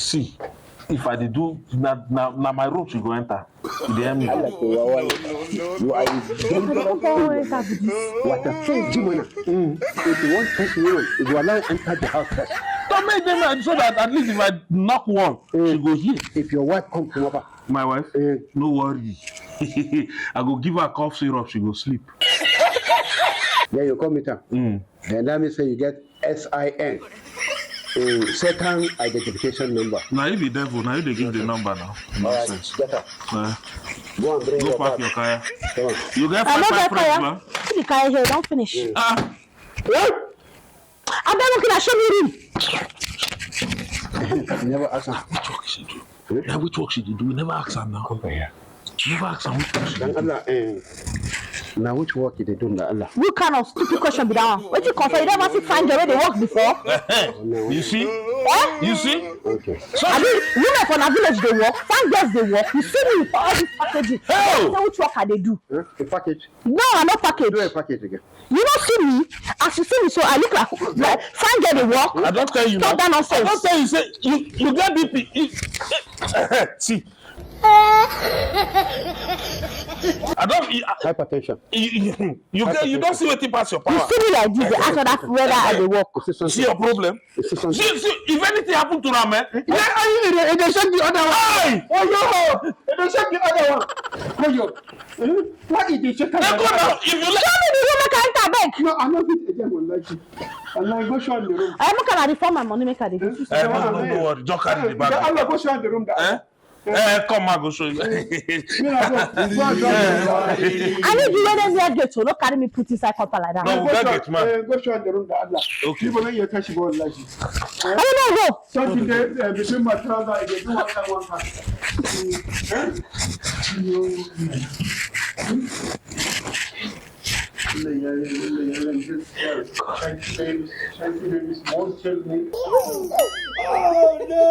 See, if I did do now my room should go enter. You hear me? I like you are what a change woman. If you want to woman, you allow enter the house first. Don't make them so that at least if I knock one, she go here. If your wife come to over. My wife? No worry. I go give her cough syrup, she go sleep. Yeah, you come with her. Then let me say you get SIN. Second identification number. Now you be devil, now you they give the number now. Nonsense. Get her. Go and bring go your pack bag. your car. Come on. You get 5 friends, man. The car here, don't finish. What? I'm not looking at show me room. You never ask her. Which work she do? Yeah, which work she do? We never ask her now. Come here. Never ask her which work she do. Now which work did they do now? Allah. What kind of stupid question be that one? What you confirm? You never see find the way they work before? You see? You see? Okay. So I mean, women from the village they work, fine girls they work. You see me with all this packaging. Hey! So which work are they do? A package. No, I'm not package. Do a package again. You don't see me. As you see me, so I look like fine girl they work. I don't tell you. Stop that nonsense. I don't tell you. Say you get BP. See. I don't. Hypertension. You don't see what pass your You power. see me like this, they ask that whether I they work. See your problem. See, if anything happen to them, They check the other one. Hey! Oh yo! They check the other one. Oh yo! What is the check? They go now. If you Show me the room, make I enter bank. No, I'm not fit again. Allah, go show the room. I am not gonna reform my money, make I do. no worry. Just carry the bag. Allah, go show the room. Come on, go show you. I need you when they get to not carry me put inside copper like that. No, we got it, man. Go show the room. Allah. Okay. People you touch go like this. I don't know. Something there between my trouser, they do what I want. Oh no!